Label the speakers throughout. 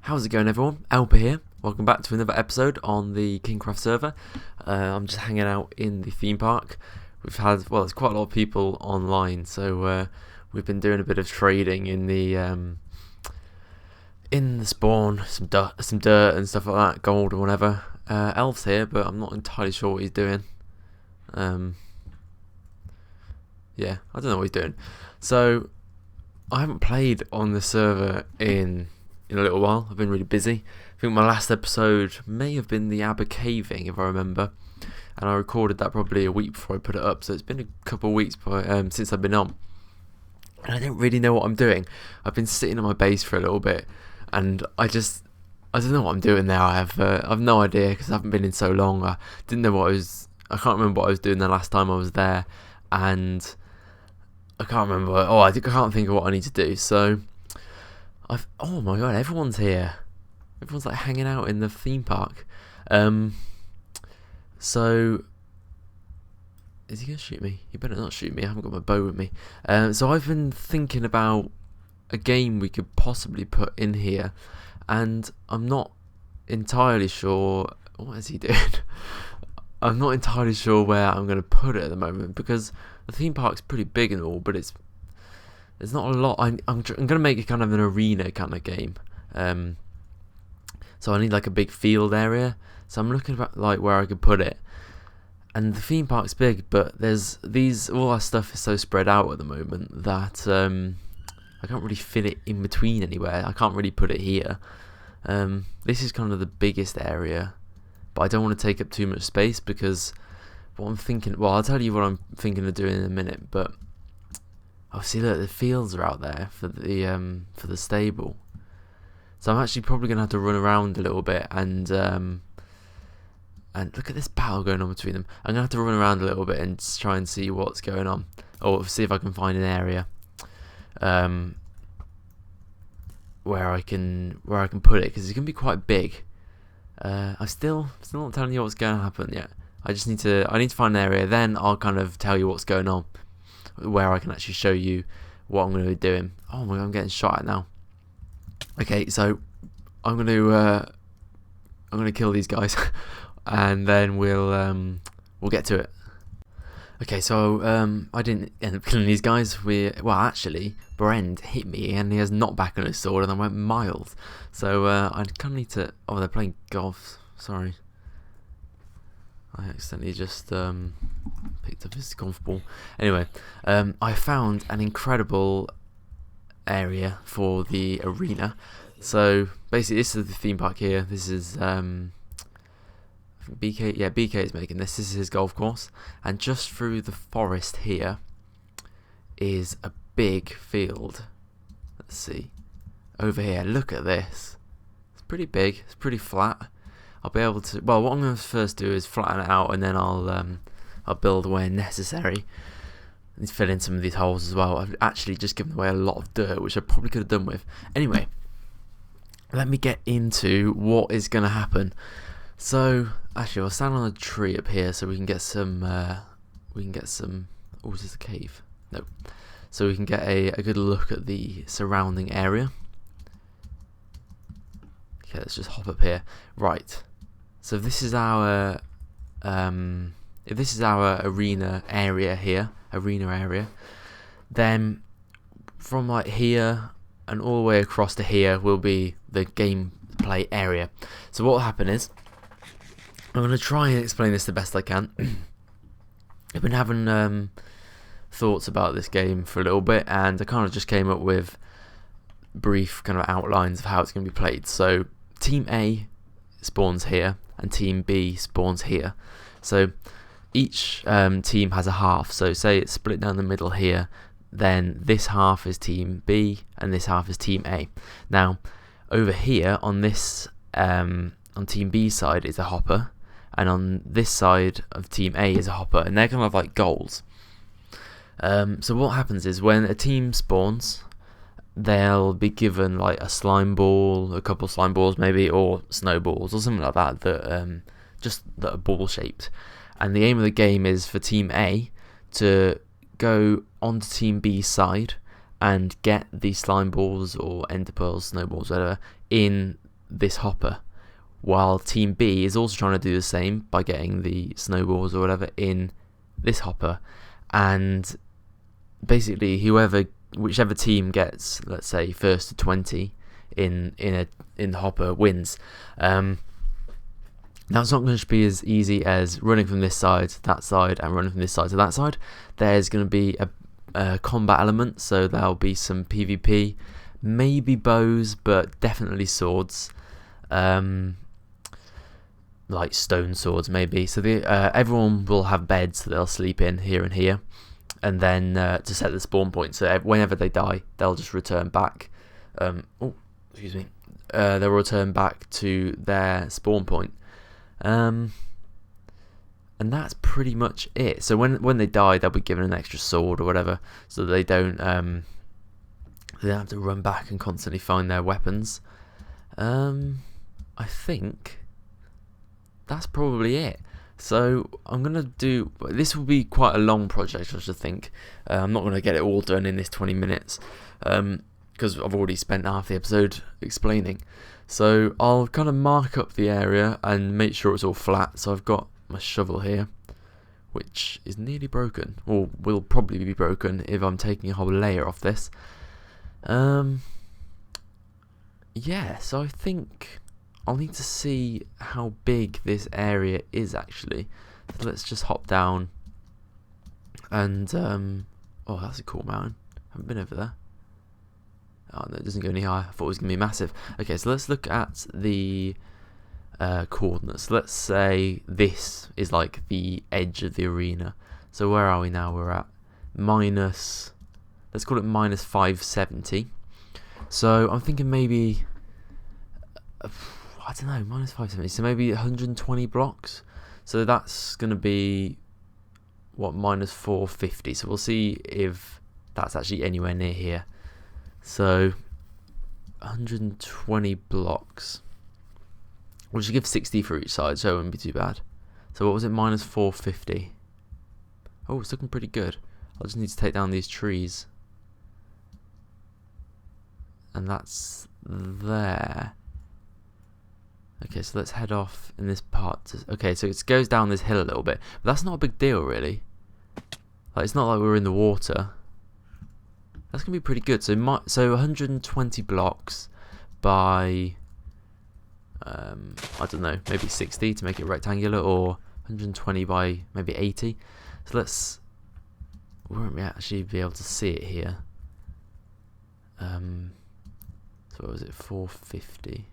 Speaker 1: How's it going, everyone? Elpea here. Welcome back to another episode on the KingKraft server. I'm just hanging out in the theme park. We've had, there's quite a lot of people online, so we've been doing a bit of trading in the spawn, some dirt and stuff like that, gold or whatever. Elf's here, but I'm not entirely sure what he's doing. Yeah, I don't know what he's doing. So I haven't played on the server in a little while. I've been really busy. I think my last episode may have been the Aber caving, if I remember, and I recorded that probably a week before I put it up, so it's been a couple of weeks since I've been on, and I don't really know what I'm doing. I've been sitting on my base for a little bit, and I don't know what I'm doing there. I've no idea, because I haven't been in so long. I can't remember what I was doing the last time I was there, and I can't remember. I can't think of what I need to do, so oh my god, everyone's here. Everyone's like hanging out in the theme park. So is he gonna shoot me? He better not shoot me. I haven't got my bow with me. So I've been thinking about a game we could possibly put in here, and I'm not entirely sure. What is he doing? I'm not entirely sure where I'm gonna put it at the moment, because the theme park's pretty big and all, but there's not a lot. I'm going to make it kind of an arena kind of game. So I need like a big field area. So I'm looking at like where I could put it. And the theme park's big, but all our stuff is so spread out at the moment that I can't really fit it in between anywhere. I can't really put it here. This is kind of the biggest area, but I don't want to take up too much space, because what I'm thinking, I'll tell you what I'm thinking of doing in a minute, but obviously, look, the fields are out there for the stable. So I'm actually probably gonna have to run around a little bit and look at this battle going on between them. I'm gonna have to run around a little bit and try and see what's going on, or see if I can find an area where I can put it, because it's gonna be quite big. I'm still not telling you what's going to happen yet. I need to find an area, then I'll kind of tell you what's going on, where I can actually show you what I'm going to be doing. Oh my god, I'm getting shot at now. Okay, so I'm going to kill these guys, and then we'll get to it. Okay, so I didn't end up killing these guys. Actually, Brent hit me, and he has knockback on his sword, and I went miles. So I kind of need to. Oh, they're playing golf. Sorry. I accidentally just picked up his golf ball. Anyway, I found an incredible area for the arena. So basically, this is the theme park here. This is I think BK. Yeah, BK is making this. This is his golf course, and just through the forest here is a big field. Let's see over here. Look at this. It's pretty big. It's pretty flat. I'll be able to. Well, what I'm going to first do is flatten it out, and then I'll build where necessary. I need to fill in some of these holes as well. I've actually just given away a lot of dirt, which I probably could have done with. Anyway, let me get into what is going to happen. So, actually, I'll stand on a tree up here so we can get some. Oh, is this a cave? No. So we can get a good look at the surrounding area. Okay, let's just hop up here. Right. So this is our arena area, then from like here and all the way across to here will be the gameplay area. So what will happen is, I'm going to try and explain this the best I can. I've been having thoughts about this game for a little bit, and I kind of just came up with brief kind of outlines of how it's going to be played. So Team A spawns here, and Team B spawns here. So each team has a half. So say it's split down the middle here, then this half is Team B, and this half is Team A. Now, over here on this on Team B side is a hopper, and on this side of Team A is a hopper, and they're kind of like goals. So what happens is, when a team spawns, they'll be given like a slime ball, a couple slime balls maybe, or snowballs or something like that that are ball shaped. And the aim of the game is for Team A to go onto Team B's side and get the slime balls or ender pearls, snowballs, whatever, in this hopper, while Team B is also trying to do the same by getting the snowballs or whatever in this hopper. And basically whichever team gets, let's say, first to 20 in the hopper wins. That's not going to be as easy as running from this side to that side and running from this side to that side. There's going to be a combat element, so there'll be some PvP, maybe bows, but definitely swords, like stone swords maybe. So everyone will have beds that they'll sleep in here and here, and then to set the spawn point, so whenever they die, they'll just return back. They'll return back to their spawn point. And that's pretty much it. So when they die, they'll be given an extra sword or whatever, so they don't have to run back and constantly find their weapons. I think that's probably it. So I'm gonna do. This will be quite a long project, I should think. I'm not gonna get it all done in this 20 minutes, because I've already spent half the episode explaining. So I'll kind of mark up the area and make sure it's all flat. So I've got my shovel here, which is nearly broken, or will probably be broken if I'm taking a whole layer off this. Yeah, so I think I'll need to see how big this area is actually. So let's just hop down and oh, that's a cool mountain. Haven't been over there. Oh no, it doesn't go any higher. I thought it was going to be massive. Okay, so let's look at the coordinates. Let's say this is like the edge of the arena. So where are we now? We're at minus, let's call it minus 570. So I'm thinking maybe, I don't know, minus 570. So maybe 120 blocks. So that's going to be, what, minus 450. So we'll see if that's actually anywhere near here. So 120 blocks, which should give 60 for each side, so it wouldn't be too bad. So what was it, minus 450? Oh, it's looking pretty good. I just need to take down these trees. And that's there. Okay, so let's head off in this part. Okay, so it goes down this hill a little bit. But that's not a big deal, really. Like, it's not like we're in the water. That's going to be pretty good. So 120 blocks by, I don't know, maybe 60 to make it rectangular, or 120 by maybe 80. So we won't actually be able to see it here. So what was it, 450?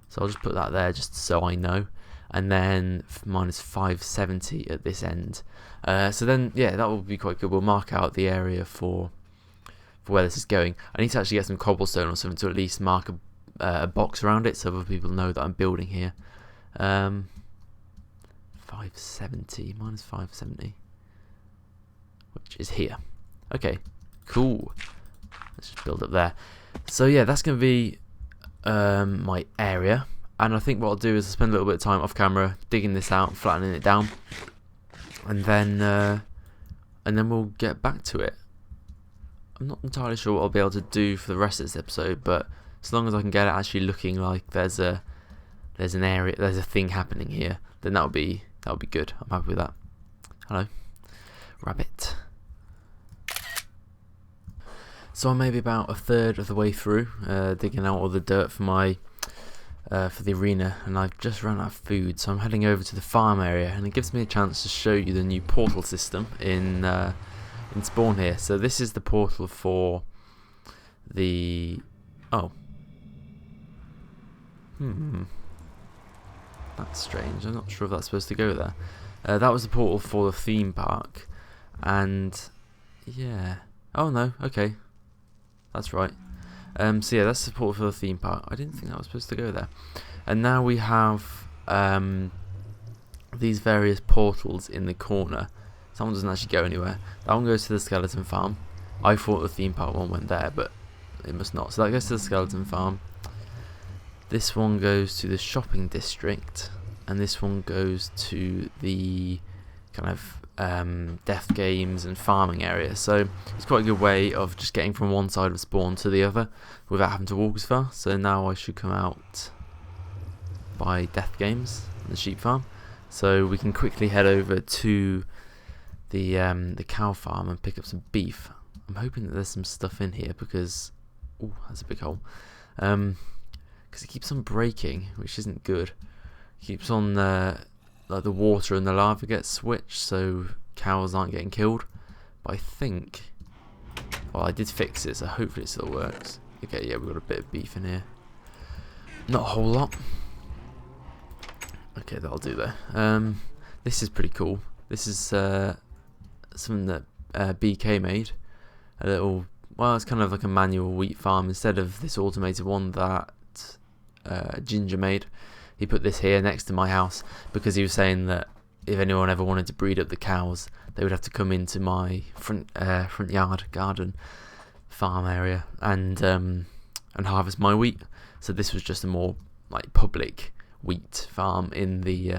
Speaker 1: So I'll just put that there just so I know. And then minus 570 at this end. So then, yeah, that will be quite good. We'll mark out the area for where this is going. I need to actually get some cobblestone or something to at least mark a box around it so other people know that I'm building here. 570, minus 570, which is here. Okay, cool. Let's just build up there. So yeah, that's going to be my area. And I think what I'll do is I'll spend a little bit of time off camera digging this out, flattening it down, and then we'll get back to it. I'm not entirely sure what I'll be able to do for the rest of this episode, but as long as I can get it actually looking like there's an area, there's a thing happening here, then that'll be good. I'm happy with that. Hello, rabbit. So I'm maybe about a third of the way through digging out all the dirt for my for the arena, and I've just run out of food, so I'm heading over to the farm area, and it gives me a chance to show you the new portal system in spawn here. So this is the portal for the that's strange. I'm not sure if that's supposed to go there. That was the portal for the theme park, and yeah. Oh no, okay, that's right. So yeah, that's the portal for the theme park. I didn't think that was supposed to go there. And now we have these various portals in the corner. That one doesn't actually go anywhere. That one goes to the skeleton farm. I thought the theme park one went there, but it must not. So that goes to the skeleton farm. This one goes to the shopping district, and this one goes to the kind of death games and farming area. So it's quite a good way of just getting from one side of spawn to the other without having to walk as far. So now I should come out by death games, the sheep farm, so we can quickly head over to the cow farm and pick up some beef. I'm hoping that there's some stuff in here because that's a big hole. Because it keeps on breaking, which isn't good. It keeps on like the water and the lava gets switched, so cows aren't getting killed. But I think, well, I did fix it, so hopefully it still works. Okay, yeah, we've got a bit of beef in here. Not a whole lot. Okay, that'll do there. This is pretty cool. This is something that BK made. A little, well, it's kind of like a manual wheat farm instead of this automated one that Ginger made. He put this here next to my house because he was saying that if anyone ever wanted to breed up the cows, they would have to come into my front yard garden farm area and harvest my wheat. So this was just a more like public wheat farm in the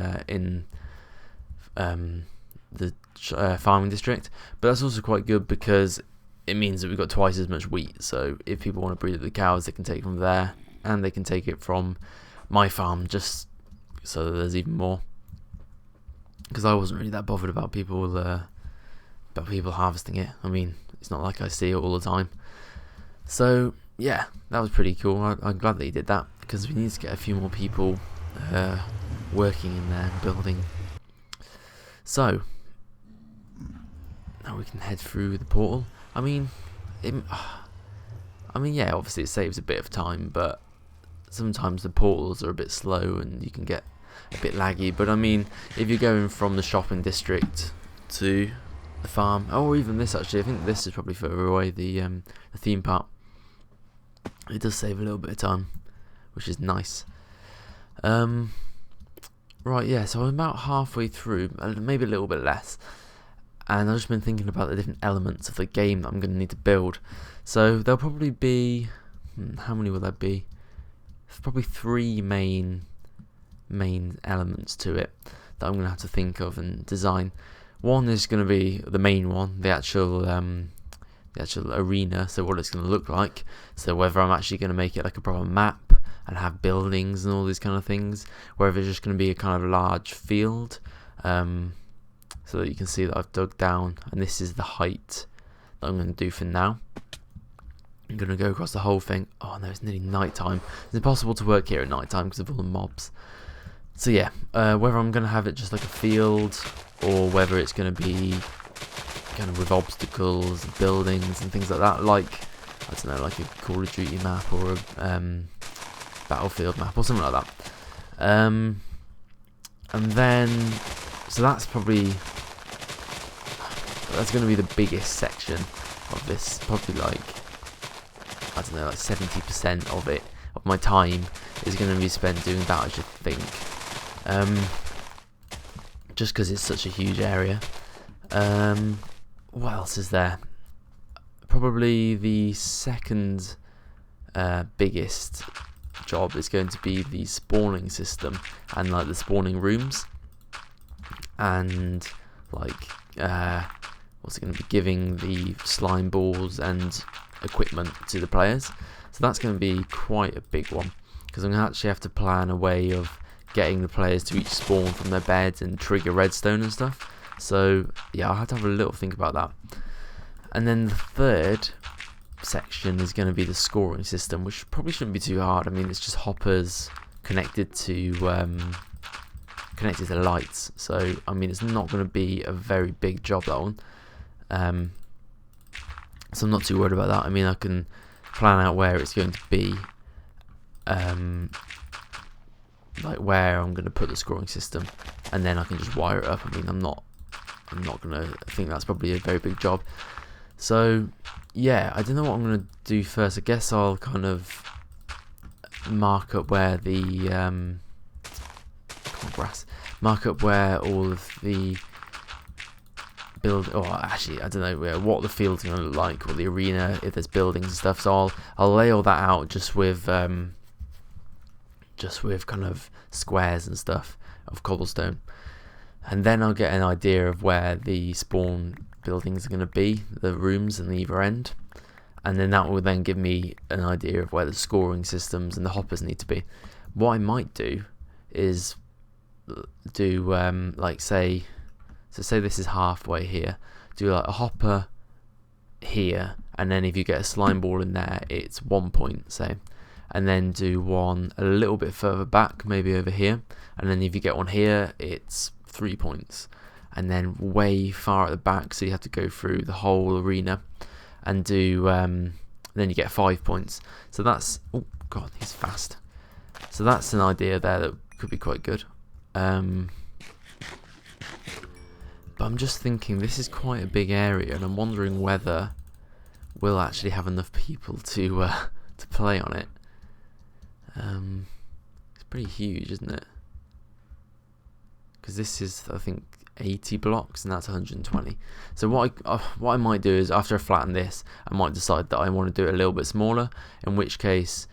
Speaker 1: farming district. But that's also quite good because it means that we've got twice as much wheat. So if people want to breed up the cows, they can take it from there, and they can take it from my farm, just so that there's even more. Because I wasn't really that bothered about people harvesting it. I mean, it's not like I see it all the time. So yeah, that was pretty cool. I'm glad that he did that because we need to get a few more people working in there, building. So now we can head through the portal. I mean, yeah, obviously it saves a bit of time, but sometimes the portals are a bit slow and you can get a bit laggy. But I mean, if you're going from the shopping district to the farm, or even this, actually, I think this is probably further away, the theme park, it does save a little bit of time, which is nice. Right, yeah, so I'm about halfway through, maybe a little bit less, and I've just been thinking about the different elements of the game that I'm going to need to build. So there'll probably be, how many will there be? There's probably 3 main elements to it that I'm going to have to think of and design. One is going to be the main one, the actual arena, so what it's going to look like. So whether I'm actually going to make it like a proper map and have buildings and all these kind of things, whether it's just going to be a kind of large field, so that you can see that I've dug down, and this is the height that I'm going to do for now. I'm going to go across the whole thing. Oh no, it's nearly night time. It's impossible to work here at night time because of all the mobs. So yeah, whether I'm going to have it just like a field, or whether it's going to be kind of with obstacles, buildings and things like that, like, I don't know, like a Call of Duty map or a Battlefield map or something like that. And then, so that's going to be the biggest section of this, probably like, I don't know, like 70% of it, of my time is going to be spent doing that, I should think. Just because it's such a huge area. What else is there? Probably the second biggest job is going to be the spawning system and like the spawning rooms, and like what's it going to be, giving the slime balls and equipment to the players. So that's going to be quite a big one because I'm going to actually have to plan a way of getting the players to each spawn from their beds and trigger redstone and stuff. So yeah, I'll have to have a little think about that. And then the third section is going to be the scoring system, which probably shouldn't be too hard. I mean, it's just hoppers connected to lights. So I mean, it's not going to be a very big job, that one. So I'm not too worried about that. I mean, I can plan out where it's going to be, like where I'm going to put the scoring system, and then I can just wire it up. I mean, I'm not going to think that's probably a very big job. So yeah, I don't know what I'm going to do first. I guess I'll kind of mark up where the mark up where all of the actually, I don't know what the field's going to look like, or the arena, if there's buildings and stuff. So I'll lay all that out just with kind of squares and stuff of cobblestone. and then I'll get an idea of where the spawn buildings are going to be, the rooms on either end, and then that will then give me an idea of where the scoring systems and the hoppers need to be. What I might do is do like say this is halfway here, do like a hopper here, and then if you get a slime ball in there, it's 1 point, say, and then do one a little bit further back, maybe over here, and then if you get one here, it's 3 points, and then way far at the back, so you have to go through the whole arena and do then you get 5 points. So that's, oh god, he's fast. So that's an idea there that could be quite good. But I'm just thinking this is quite a big area, and I'm wondering whether we'll actually have enough people to play on it. It's pretty huge, isn't it? Because this is, I think, 80 blocks, and that's 120. So what I might do is, after I flatten this, I might decide that I want to do it a little bit smaller. In which case,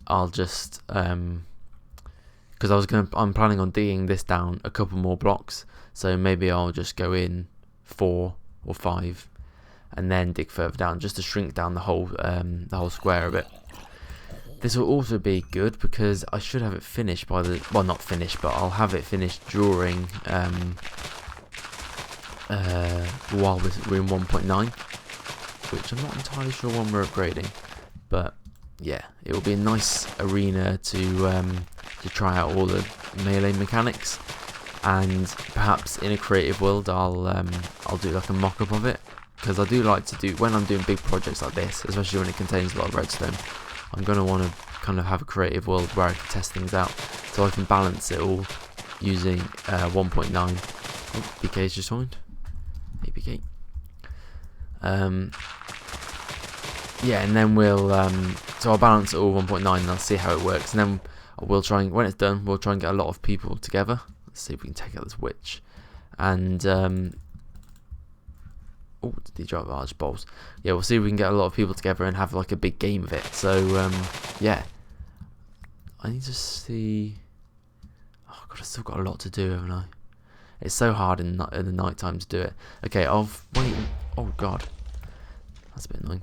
Speaker 1: I'll just because I'm planning on digging this down a couple more blocks. So maybe I'll just go in 4 or 5, and then dig further down, just to shrink down the whole square a bit. This will also be good because I should have it finished by the, well, not finished, but I'll have it finished during while we're in 1.9, which I'm not entirely sure when we're upgrading, but yeah, it will be a nice arena to try out all the melee mechanics, and perhaps in a creative world I'll do like a mock-up of it, because I do like to do, when I'm doing big projects like this, especially when it contains a lot of redstone, I'm going to want to kind of have a creative world where I can test things out, so I can balance it all using 1.9. Oh, BK's just joined. Hey BK. Yeah, and then we'll so I'll balance it all 1.9, and I'll see how it works, and then we'll try and, when it's done, we'll try and get a lot of people together. Let's see if we can take out this witch, and oh, did he drop large balls? Yeah, we'll see if we can get a lot of people together and have like a big game of it. So yeah, I need to see. Oh god, I've still got a lot to do, haven't I? It's so hard in the night time to do it. Okay, I'll wait. Oh god, that's a bit annoying.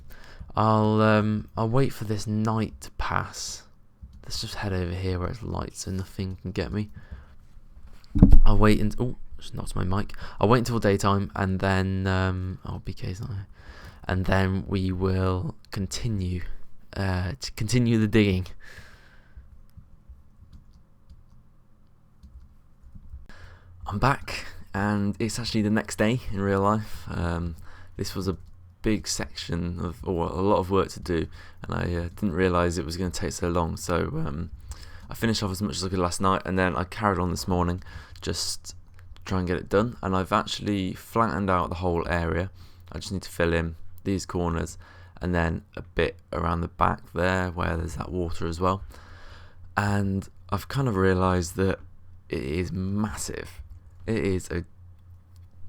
Speaker 1: I'll wait for this night to pass. Let's just head over here where it's light, so nothing can get me. I'll wait and oh, just knocked my mic. I'll wait until daytime, and then oh, BK's not here. And then we will continue the digging. I'm back, and it's actually the next day in real life. This was a big section of, or a lot of work to do, and I didn't realise it was going to take so long. So I finished off as much as I could last night, and then I carried on this morning just to try and get it done. And I've actually flattened out the whole area. I just need to fill in these corners, and then a bit around the back there where there's that water as well. And I've kind of realised that it is massive. It is a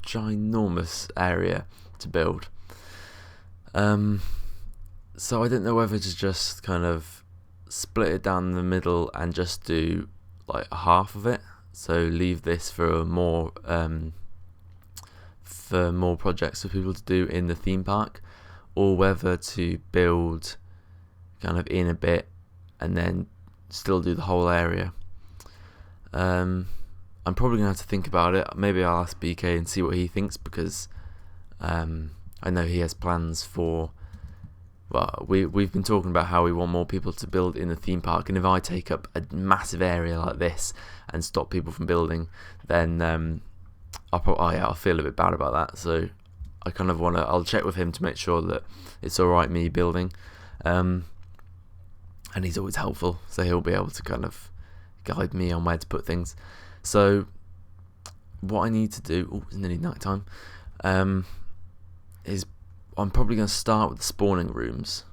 Speaker 1: ginormous area to build. So I don't know whether to just kind of split it down the middle and just do like half of it, so leave this for more projects for people to do in the theme park, or whether to build kind of in a bit and then still do the whole area. I'm probably going to have to think about it. Maybe I'll ask BK and see what he thinks, because I know he has plans for, well, we've been talking about how we want more people to build in the theme park, and if I take up a massive area like this and stop people from building, then I'll feel a bit bad about that. So I kind of I'll check with him to make sure that it's alright me building, and he's always helpful, so he'll be able to kind of guide me on where to put things. So what I need to do, it's nearly night time, is I'm probably going to start with the spawning rooms,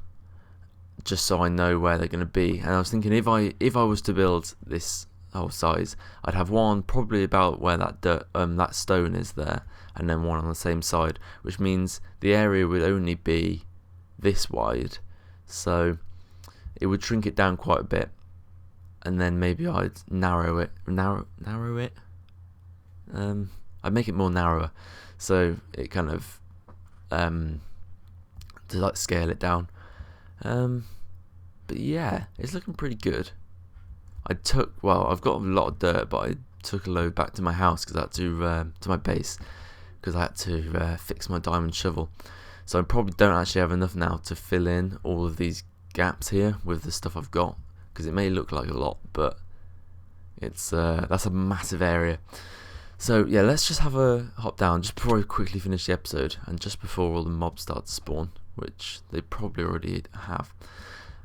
Speaker 1: just so I know where they're going to be. And I was thinking, if I was to build this whole size, I'd have one probably about where that stone is there, and then one on the same side, which means the area would only be this wide, so it would shrink it down quite a bit, and then maybe I'd narrow it. I I'd make it more narrower, so it kind of to like scale it down. But yeah, it's looking pretty good. I've got a lot of dirt, but I took a load back to my house because I had to my base, because I had to fix my diamond shovel. So I probably don't actually have enough now to fill in all of these gaps here with the stuff I've got, because it may look like a lot, but it's that's a massive area. So yeah, let's just have a hop down just before I quickly finish the episode, and just before all the mobs start to spawn, which they probably already have.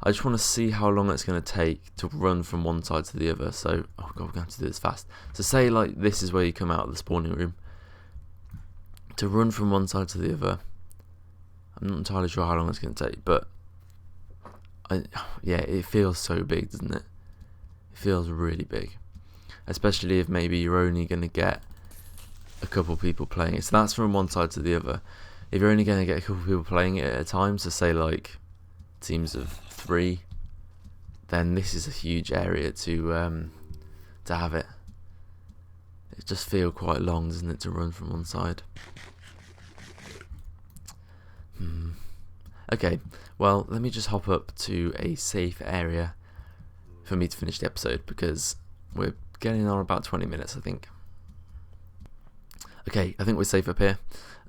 Speaker 1: I just want to see how long it's going to take to run from one side to the other. So, oh god, we're going to have to do this fast. So say like this is where you come out of the spawning room. To run from one side to the other, I'm not entirely sure how long it's going to take, but yeah, it feels so big, doesn't it? It feels really big, especially if maybe you're only going to get a couple people playing it. So that's from one side to the other. If you're only going to get a couple people playing it at a time, so say like teams of 3, then this is a huge area to have it. It just feels quite long, doesn't it, to run from one side? Okay, well, let me just hop up to a safe area for me to finish the episode, because we're getting on about 20 minutes, I think. Okay, I think we're safe up here.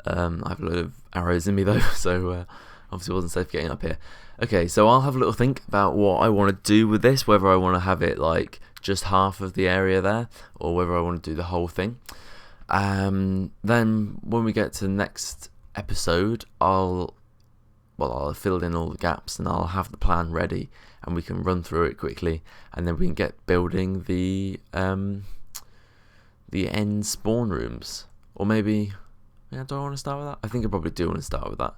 Speaker 1: I have a load of arrows in me though, so obviously wasn't safe getting up here. Okay, so I'll have a little think about what I want to do with this, whether I want to have it like just half of the area there, or whether I want to do the whole thing. Then when we get to the next episode, I'll fill in all the gaps and I'll have the plan ready, and we can run through it quickly, and then we can get building the end spawn rooms. Or maybe, yeah, do I want to start with that? I think I probably do want to start with that,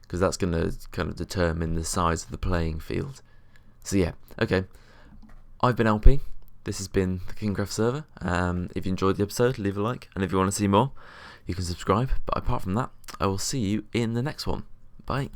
Speaker 1: because that's going to kind of determine the size of the playing field. So yeah, okay. I've been LP. This has been the KingKraft server. If you enjoyed the episode, leave a like, and if you want to see more, you can subscribe. But apart from that, I will see you in the next one. Bye.